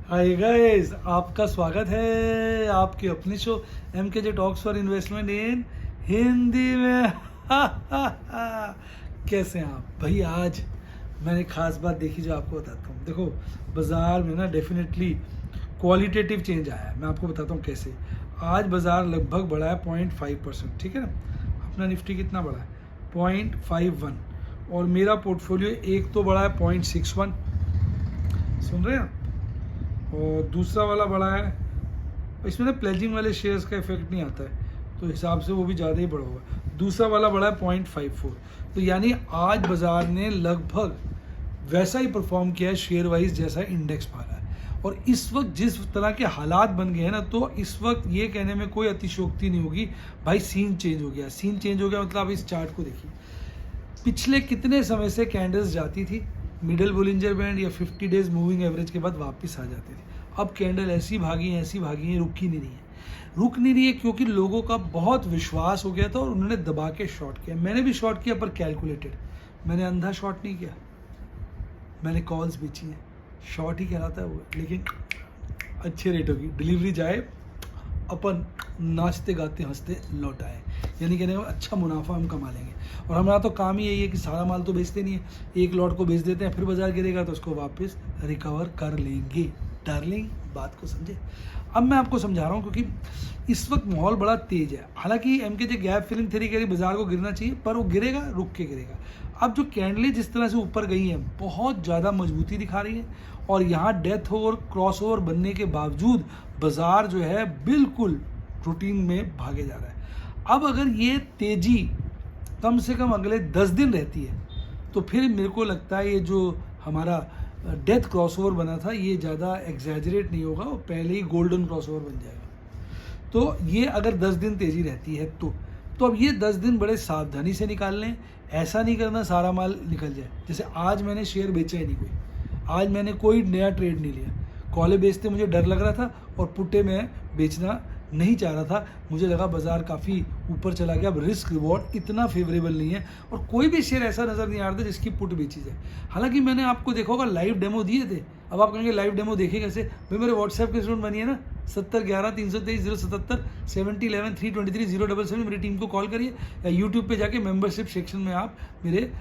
Hi guys, आपका स्वागत है आपके अपने show MKJ talks for investment इन हिंदी में। कैसे हैं आप भाई? आज मैंने खास बात देखी जो आपको बताता हूँ। देखो, बाज़ार में ना डेफिनेटली क्वालिटेटिव चेंज आया है। मैं आपको बताता हूँ कैसे। आज बाज़ार लगभग बढ़ा है 0.5%, ठीक है ना। अपना निफ्टी कितना बढ़ा है? 0.51। और मेरा पोर्टफोलियो एक तो बढ़ा है 0.61, सुन रहे हैं आप, और दूसरा वाला बड़ा है। इसमें ना प्लेजिंग वाले शेयर्स का इफेक्ट नहीं आता है, तो हिसाब से वो भी ज़्यादा ही बड़ा होगा। दूसरा वाला बड़ा है 0.54। तो यानी आज बाज़ार ने लगभग वैसा ही परफॉर्म किया है शेयर वाइज जैसा इंडेक्स भागा है। और इस वक्त जिस तरह के हालात बन गए हैं ना, तो इस वक्त ये कहने में कोई अतिशयोक्ति नहीं होगी भाई, सीन चेंज हो गया। सीन चेंज हो गया मतलब आप इस चार्ट को देखिए। पिछले कितने समय से कैंडल्स जाती थी मिडल बोलिंजर बैंड या 50 डेज मूविंग एवरेज के बाद वापस आ जाती थी। अब कैंडल ऐसी भागी हैं, रुक ही नहीं रही है। क्योंकि लोगों का बहुत विश्वास हो गया था और उन्होंने दबा के शॉर्ट किया। मैंने भी शॉर्ट किया, पर कैलकुलेटेड। मैंने अंधा शॉर्ट नहीं किया, मैंने कॉल्स बेची हैं। शॉर्ट ही कहलाता है वो, लेकिन अच्छे रेटों की डिलीवरी जाए, अपन नाचते गाते हंसते लौट आए। यानी कहने का अच्छा मुनाफा हम कमा लेंगे। और हमारा तो काम ही यही है कि सारा माल तो बेचते नहीं है, एक लॉट को बेच देते हैं, फिर बाजार गिरेगा तो उसको वापस रिकवर कर लेंगे। डार्लिंग, बात को समझे। अब मैं आपको समझा रहा हूँ, क्योंकि इस वक्त माहौल बड़ा तेज है। हालांकि MKJ गैप फिलिंग थ्योरी कह रही बाजार को गिरना चाहिए, पर वो गिरेगा, रुक के गिरेगा। अब जो कैंडलें जिस तरह से ऊपर गई हैं, बहुत ज़्यादा मजबूती दिखा रही है। और यहाँ डेथ ओवर क्रॉस ओवर बनने के बावजूद बाजार जो है बिल्कुल रूटीन में भागे जा रहा है। अब अगर ये तेजी कम से कम अगले 10 दिन रहती है, तो फिर मेरे को लगता है ये जो हमारा डेथ क्रॉसओवर बना था, ये ज़्यादा एग्जैजरेट नहीं होगा, और पहले ही गोल्डन क्रॉसओवर बन जाएगा। तो ये अगर 10 दिन तेज़ी रहती है तो अब ये 10 दिन बड़े सावधानी से निकाल लें। ऐसा नहीं करना सारा माल निकल जाए। जैसे आज मैंने शेयर बेचा ही नहीं कोई, आज मैंने कोई नया ट्रेड नहीं लिया। कॉले बेचते मुझे डर लग रहा था, और पुट्टे में बेचना नहीं चाह रहा था। मुझे लगा बाजार काफ़ी ऊपर चला गया, अब रिस्क रिवॉर्ड इतना फेवरेबल नहीं है, और कोई भी शेयर ऐसा नज़र नहीं आ रहा था जिसकी पुट बेची जाए। हालांकि मैंने आपको देखा होगा लाइव डेमो दिए थे। अब आप कहेंगे लाइव डेमो देखे कैसे भाई? मेरे व्हाट्सएप के स्टूडेंट बनिए ना, 7011-323-077, 7011-323-077। मेरी टीम को कॉल करिए, या यूट्यूब पर जाके मेम्बरशिप सेक्शन में आप मेरे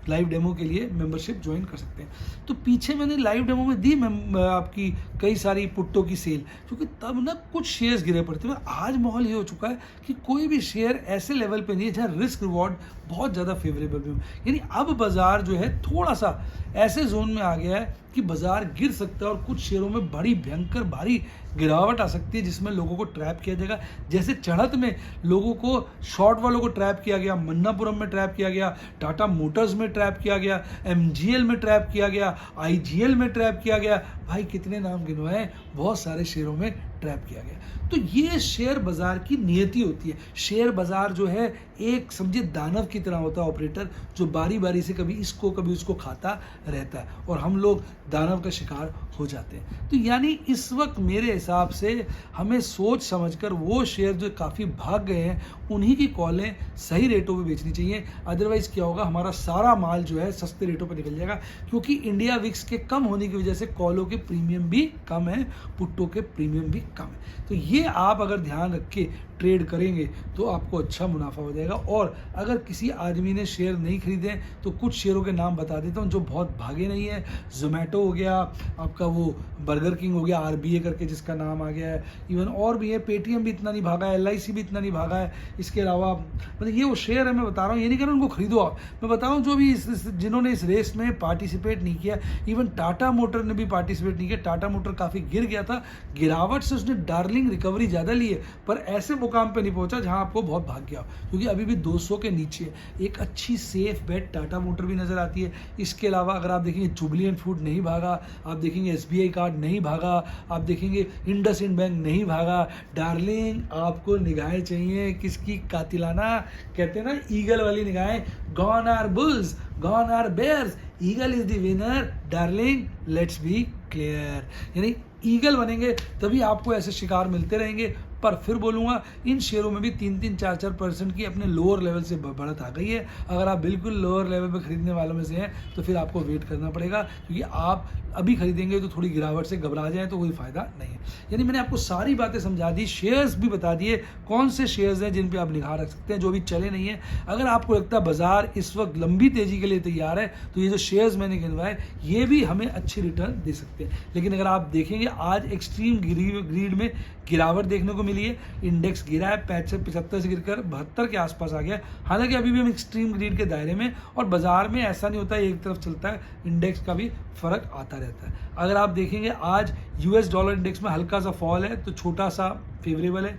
लाइव डेमो के लिए मेंबरशिप ज्वाइन कर सकते हैं। तो पीछे मैंने लाइव डेमो में दी आपकी कई सारी पुट्टों की सेल, क्योंकि तब ना कुछ शेयर्स गिरे पड़ते हैं। आज माहौल ये हो चुका है कि कोई भी शेयर ऐसे लेवल पे नहीं है जहाँ रिस्क रिवॉर्ड बहुत ज़्यादा फेवरेबल भी हो। यानी अब बाजार जो है थोड़ा सा ऐसे जोन में आ गया है कि बाजार गिर सकता है, और कुछ शेयरों में बड़ी भयंकर भारी गिरावट आ सकती है, जिसमें लोगों को ट्रैप किया जाएगा। जैसे चढ़त में लोगों को, शॉर्ट वालों को ट्रैप किया गया, मन्नापुरम में ट्रैप किया गया, टाटा मोटर्स में ट्रैप किया गया, MGL में ट्रैप किया गया, IGL में ट्रैप किया गया। भाई कितने नाम गिनवाए, बहुत सारे शेयरों में ट्रैप किया गया। तो ये शेयर बाजार की नियति होती है। शेयर बाजार जो है एक समझिए दानव की तरह होता है, ऑपरेटर, जो बारी बारी से कभी इसको कभी उसको खाता रहता है, और हम लोग दानव का शिकार हो जाते हैं। तो यानी इस वक्त मेरे हिसाब से हमें सोच समझकर वो शेयर जो काफ़ी भाग गए हैं, उन्हीं की कॉलें सही रेटों पे बेचनी चाहिए। अदरवाइज क्या होगा, हमारा सारा माल जो है सस्ते रेटों पे निकल जाएगा, क्योंकि इंडिया विक्स के कम होने की वजह से कॉलों के प्रीमियम भी कम है, पुट्टों के प्रीमियम भी कम है। तो ये आप अगर ध्यान रख के ट्रेड करेंगे तो आपको अच्छा मुनाफा हो जाएगा। और अगर किसी आदमी ने शेयर नहीं खरीदे तो कुछ शेयरों के नाम बता देता हूँ जो बहुत भागे नहीं है। जोमेटो हो गया, आपका वो बर्गर किंग हो गया, RBA करके जिसका नाम आ गया है, इवन और भी है, पेटीएम भी इतना नहीं भागा है, LIC भी इतना नहीं भागा है। इसके अलावा मतलब ये वो शेयर है, मैं बता रहा हूँ, ये नहीं कह रहा हूँ उनको खरीदो आप, मैं बता रहा हूँ जो भी जिन्होंने इस रेस में पार्टिसिपेट नहीं किया। इवन टाटा मोटर ने भी पार्टिसिपेट नहीं किया। टाटा मोटर काफ़ी गिर गया था, गिरावट से उसने डार्लिंग रिकवरी ज़्यादा ली है, पर ऐसे मुकाम पे नहीं पहुंचा जहां आपको बहुत भाग गया, क्योंकि अभी भी 200 के नीचे एक अच्छी सेफ बेट टाटा मोटर भी नजर आती है। इसके अलावा अगर आप देखेंगे जुबिलियंट फूड नहीं भागा, आप देखेंगे SBI कार्ड नहीं भागा, आप देखेंगे इंडसइंड बैंक नहीं भागा। डार्लिंग, आपको निगाहें चाहिए किसकी? कातिलाना, कहते हैं ना ईगल वाली निगाहें। Gone are bulls, gone are bears, eagle is the winner darling, let's be clear. यानी ईगल बनेंगे तभी आपको ऐसे शिकार मिलते रहेंगे। पर फिर बोलूँगा इन शेयरों में भी 3-4% की अपने लोअर लेवल से बढ़त आ गई है। अगर आप बिल्कुल लोअर लेवल पे खरीदने वालों में से हैं तो फिर आपको वेट करना पड़ेगा, क्योंकि आप अभी खरीदेंगे तो थोड़ी गिरावट से घबरा जाएं तो कोई फ़ायदा नहीं है। यानी मैंने आपको सारी बातें समझा दी, शेयर्स भी बता दिए कौन से शेयर्स हैं जिन पे आप निगाह रख सकते हैं जो अभी चले नहीं है। अगर आपको लगता है बाजार इस वक्त लंबी तेज़ी के लिए तैयार है तो ये जो शेयर्स मैंने गिनवाए ये भी हमें अच्छी रिटर्न दे सकते हैं। लेकिन अगर आप देखेंगे आज एक्सट्रीम ग्रीड में गिरावट देखने को मिली है। इंडेक्स गिरा है 75 से गिरकर 72 के आसपास आ गया। हालांकि अभी भी हम एक्सट्रीम ग्रीड के दायरे में, और बाजार में ऐसा नहीं होता है एक तरफ चलता है, इंडेक्स का भी फर्क आता रहता है। अगर आप देखेंगे आज यूएस डॉलर इंडेक्स में हल्का सा फॉल है तो छोटा सा फेवरेबल है।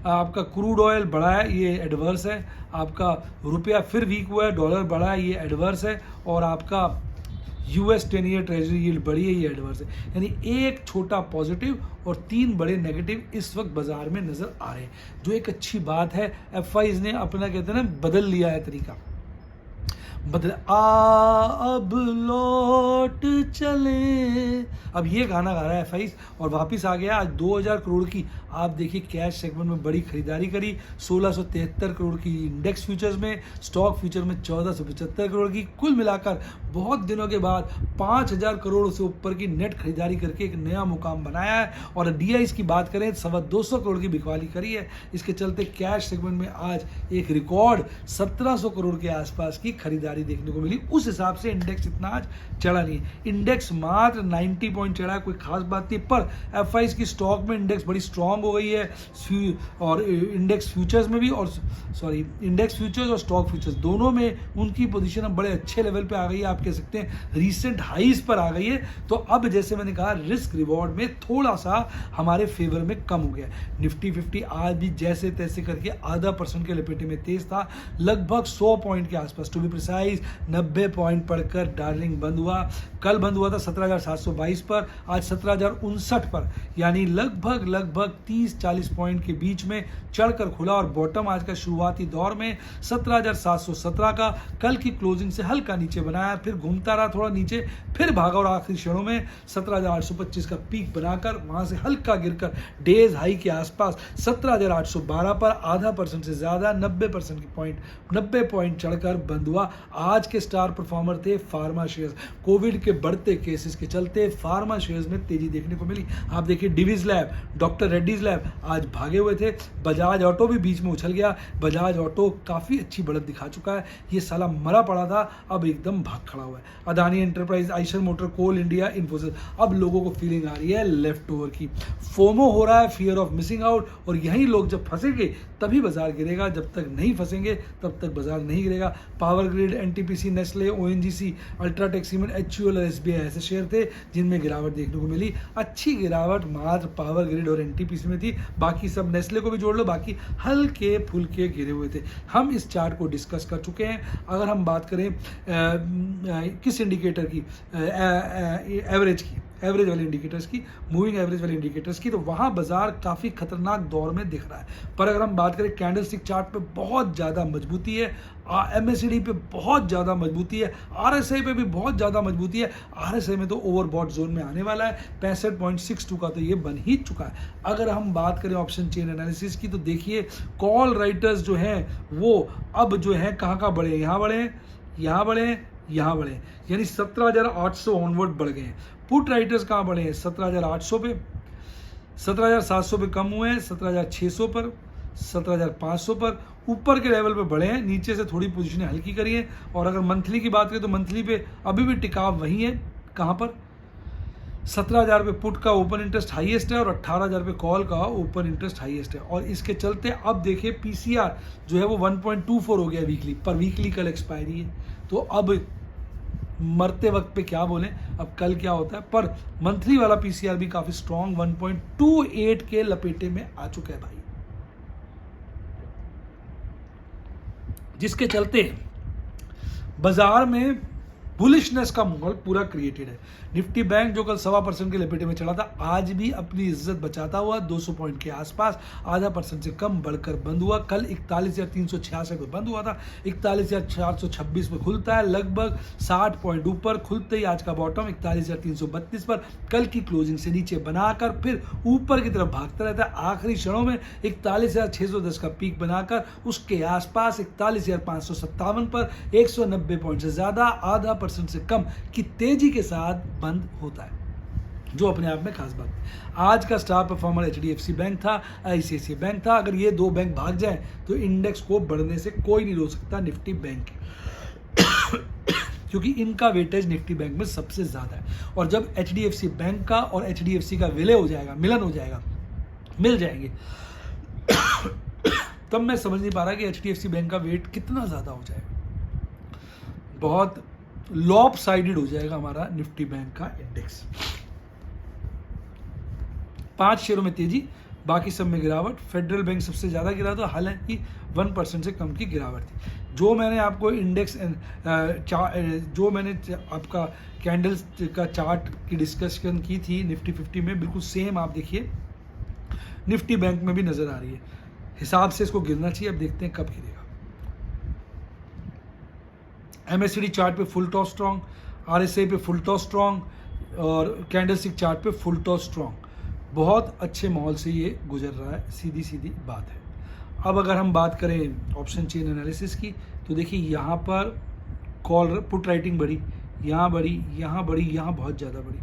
आपका क्रूड ऑयल बढ़ा है, ये एडवर्स है। आपका रुपया फिर वीक हुआ है, डॉलर बढ़ा है, ये एडवर्स है। और आपका यूएस 10 ईयर ट्रेजरी यील्ड बढ़ी है, ये एडवर्स है। यानी एक छोटा पॉजिटिव और 3 बड़े नेगेटिव इस वक्त बाजार में नजर आ रहे हैं, जो एक अच्छी बात है। एफआईज ने अपना कहते हैं ना बदल लिया है तरीका, बदल अब लौट चले, अब ये गाना गा रहा है एफआईज और वापस आ गया। आज 2000 करोड़ की आप देखिए कैश सेगमेंट में बड़ी खरीदारी करी, 1673 करोड़ की इंडेक्स फ्यूचर्स में, स्टॉक फ्यूचर में 1475 करोड़ की, कुल मिलाकर बहुत दिनों के बाद 5000 करोड़ से ऊपर की नेट खरीदारी करके एक नया मुकाम बनाया है। और डीआईज की बात करें 225 करोड़ की बिकवाली करी है। इसके चलते कैश सेगमेंट में आज एक रिकॉर्ड 1700 करोड़ के आसपास की खरीदारी देखने को मिली। उस हिसाब से इंडेक्स इतना आज चढ़ा नहीं है। इंडेक्स मात्र 90 पॉइंट चढ़ा है, कोई खास बात नहीं, पर एफआईज की स्टॉक में इंडेक्स बड़ी स्ट्रांग हो गई है। और इंडेक्स फ्यूचर्स में भी, और सॉरी इंडेक्स फ्यूचर्स और स्टॉक फ्यूचर्स दोनों में उनकी पोजीशन अब बड़े अच्छे लेवल पे आ गई है। आप कह सकते हैं रीसेंट हाईज पर आ गई है। तो अब जैसे मैंने कहा रिस्क रिवॉर्ड में थोड़ा सा हमारे फेवर में कम हो गया। निफ्टी 50 आज भी जैसे तैसे करके आधा % के लपेटे में तेज था, लगभग 100 पॉइंट के आसपास, टू बी प्रिसाइज 90 पॉइंट पढ़कर डार्लिंग बंद हुआ। कल बंद हुआ था 17,722 पर, आज 17,059 पर, यानी लगभग 30-40 पॉइंट के बीच में चढ़कर खुला। और बॉटम आज का शुरुआती दौर में 17,717 का कल की क्लोजिंग से हल्का नीचे बनाया, फिर घूमता रहा थोड़ा नीचे, फिर भागा और आखिरी क्षणों में 17,825 का पीक बनाकर वहां से हल्का गिरकर डेज हाई के आसपास 17,812 पर आधा % से ज्यादा 90 पॉइंट चढ़कर बंद हुआ। आज के स्टार परफॉर्मर थे फार्मा शेयर्स। कोविड के बढ़ते केसेस के चलते फार्मा शेयर्स में तेजी देखने को मिली। आप देखिए Divi's lab, doctor Reddy's lab आज भागे हुए थे। बजाज ऑटो भी बीच में उछल गया। बजाज ऑटो काफी अच्छी बढ़त दिखा चुका है, ये साला मरा पड़ा था, अब एकदम भाग खड़ा हुआ है। अदानी एंटरप्राइज, आइशर मोटर, कोल इंडिया, इन्फोसिस, अब लोगों को फीलिंग आ रही है लेफ्ट ओवर की। फोमो हो रहा है, फियर ऑफ मिसिंग आउट, और यही लोग जब फंसेंगे तभी बाजार गिरेगा, जब तक नहीं फंसेंगे तब तक बाजार नहीं गिरेगा। Power grid, NTPC, Nestle, ONGC, UltraTech cement, HUL और एसबीआई ऐसे शेयर थे जिनमें गिरावट देखने को मिली। अच्छी गिरावट मात्र पावर ग्रिड और एनटीपीसी में थी, बाकी सब नेस्ले को भी जोड़ लो, बाकी हल्के फुल्के गिरे हुए थे। हम इस चार्ट को डिस्कस कर चुके हैं। अगर हम बात करें किस इंडिकेटर की, एवरेज वाले इंडिकेटर्स की, मूविंग एवरेज वाले इंडिकेटर्स की, तो वहाँ बाजार काफ़ी खतरनाक दौर में दिख रहा है। पर अगर हम बात करें कैंडलस्टिक चार्ट पे बहुत ज़्यादा मजबूती है, एमएससीडी पे बहुत ज़्यादा मजबूती है, आरएसआई पे भी बहुत ज़्यादा मजबूती है। आरएसआई में तो ओवरबॉट जोन में आने वाला है, 65.62 का तो ये बन ही चुका है। अगर हम बात करें ऑप्शन चेन एनालिसिस की, तो देखिए कॉल राइटर्स जो हैं वो अब जो है कहाँ बढ़े, यहाँ बढ़े, यहाँ बढ़े, यहाँ बढ़े, यानी 17,800 ऑनवर्ड बढ़ गए हैं। पुट राइटर्स कहाँ बढ़े हैं, 17,800 पे, 17,700 पे कम हुए हैं, 17,600 पर, 17,500 पर, ऊपर के लेवल पे बढ़े हैं, नीचे से थोड़ी पोजीशनें हल्की करी हैं। और अगर मंथली की बात करें तो मंथली पे अभी भी टिकाव वही है, कहाँ पर 17,000 पे पुट का ओपन इंटरेस्ट हाईएस्ट है और 18,000 पे कॉल का ओपन इंटरेस्ट हाईएस्ट है। और इसके चलते अब देखिए पीसीआर जो है वो 1.24 हो गया वीकली, पर वीकली कल एक्सपायरी है, तो अब मरते वक्त पे क्या बोलें, अब कल क्या होता है। पर मंथली वाला पीसीआर भी काफी स्ट्रॉन्ग 1.28 के लपेटे में आ चुका है भाई, जिसके चलते बाजार में बुलिशनेस का माहौल पूरा क्रिएटेड है। निफ्टी बैंक जो कल 1.25% के लपेटे में चढ़ा था, आज भी अपनी इज्जत बचाता हुआ 200 पॉइंट के आसपास 0.5% से कम बढ़कर बंद हुआ। कल 41,366 पे बंद हुआ था, 41,426 पे खुलता है, लगभग 60 पॉइंट ऊपर। खुलते ही आज का बॉटम 41,332 पर कल की क्लोजिंग से नीचे बनाकर फिर ऊपर की तरफ भागता रहता है। आखिरी क्षणों में 41,610 का पीक बनाकर उसके आसपास 41,557 पर 190 पॉइंट से ज्यादा 0.5% से कम की तेजी के साथ बंद होता है, जो अपने आप में खास बात है। आज का स्टार परफॉर्मर HDFC बैंक था, ICICI बैंक था। अगर ये दो बैंक भाग जाए तो इंडेक्स को बढ़ने से कोई नहीं रोक सकता निफ्टी बैंक क्योंकि इनका वेटेज निफ्टी बैंक में सबसे ज्यादा है। और जब HDFC बैंक का और HDFC का विलय हो जाएगा, मिलन हो जाएगा, मिल जाएंगे तब मैं समझ नहीं पा रहा कि HDFC बैंक का वेट कितना ज्यादा हो जाएगा। बहुत लॉप साइडेड हो जाएगा हमारा निफ्टी बैंक का इंडेक्स। 5 शेयरों में तेजी, बाकी सब में गिरावट। फेडरल बैंक सबसे ज्यादा गिरा था, हालांकि 1% से कम की गिरावट थी। जो मैंने आपको इंडेक्स जो मैंने आपका कैंडल्स का चार्ट की डिस्कशन की थी निफ्टी 50 में, बिल्कुल सेम आप देखिए निफ्टी बैंक में भी नजर आ रही है। हिसाब से इसको गिरना चाहिए, अब देखते हैं कब गिरेगा। MACD चार्ट पे फुल टॉस स्ट्रॉन्ग, RSI पे फुल टॉस स्ट्रॉन्ग और कैंडलस्टिक चार्ट पे फुल टॉस स्ट्रॉन्ग। बहुत अच्छे माहौल से ये गुजर रहा है, सीधी सीधी बात है। अब अगर हम बात करें ऑप्शन चेन एनालिसिस की, तो देखिए यहाँ पर कॉल पुट राइटिंग बढ़ी, यहाँ बढ़ी, यहाँ बढ़ी, यहाँ बहुत ज़्यादा बढ़ी।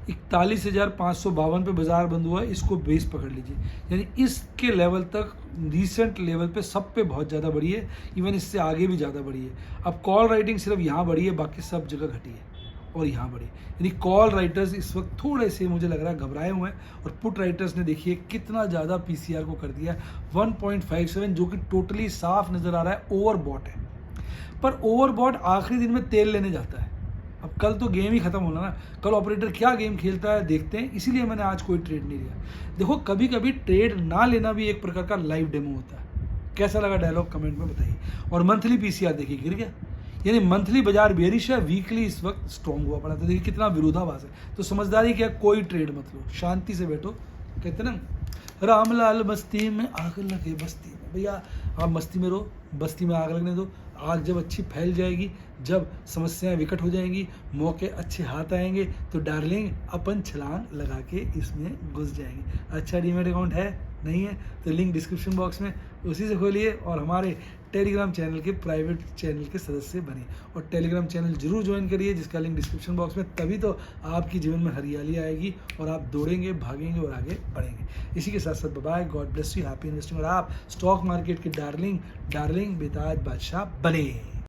41,552 पे बाजार बंद हुआ, इसको बेस पकड़ लीजिए। यानी इसके लेवल तक, रिसेंट लेवल पे सब पे बहुत ज़्यादा बढ़ी है, इवन इससे आगे भी ज़्यादा बढ़ी है। अब कॉल राइटिंग सिर्फ यहाँ बढ़ी है, बाकी सब जगह घटी है और यहाँ बढ़ी। यानी कॉल राइटर्स इस वक्त थोड़े से मुझे लग रहा है घबराए हुए हैं, और पुट राइटर्स ने देखिए कितना ज़्यादा PCR को कर दिया है 1.57, जो कि टोटली साफ नज़र आ रहा है ओवरबॉट है। पर ओवरबॉट आखिरी दिन में तेल लेने जाता है। अब कल तो गेम ही खत्म होना ना, कल ऑपरेटर क्या गेम खेलता है देखते हैं, इसीलिए मैंने आज कोई ट्रेड नहीं लिया। देखो कभी कभी ट्रेड ना लेना भी एक प्रकार का लाइव डेमो होता है। कैसा लगा डायलॉग कमेंट में बताइए। और मंथली PCR देखिए गिर गया, यानी मंथली बाजार बेरिश है, वीकली इस वक्त स्ट्रॉन्ग हुआ पड़ा था। देखिए कितना विरोधाभास है। तो समझदारी क्या, कोई ट्रेड मत लो, शांति से बैठो। कहते ना रामलाल बस्ती में आग लगे बस्ती में, भैया आप मस्ती में रहो, बस्ती में आग लगने दो। आग जब अच्छी फैल जाएगी, जब समस्याएं विकट हो जाएंगी, मौके अच्छे हाथ आएंगे, तो डार्लिंग अपन छलांग लगा के इसमें घुस जाएंगे। अच्छा डीमेट अकाउंट है नहीं है तो लिंक डिस्क्रिप्शन बॉक्स में, उसी से खोलिए और हमारे टेलीग्राम चैनल के प्राइवेट चैनल के सदस्य बनिए। और टेलीग्राम चैनल जरूर ज्वाइन करिए, जिसका लिंक डिस्क्रिप्शन बॉक्स में। तभी तो आपकी जीवन में हरियाली आएगी और आप दौड़ेंगे, भागेंगे और आगे बढ़ेंगे। इसी के साथ साथ bye, God bless you, happy investing. और आप स्टॉक मार्केट के डार्लिंग बेताज बादशाह बने।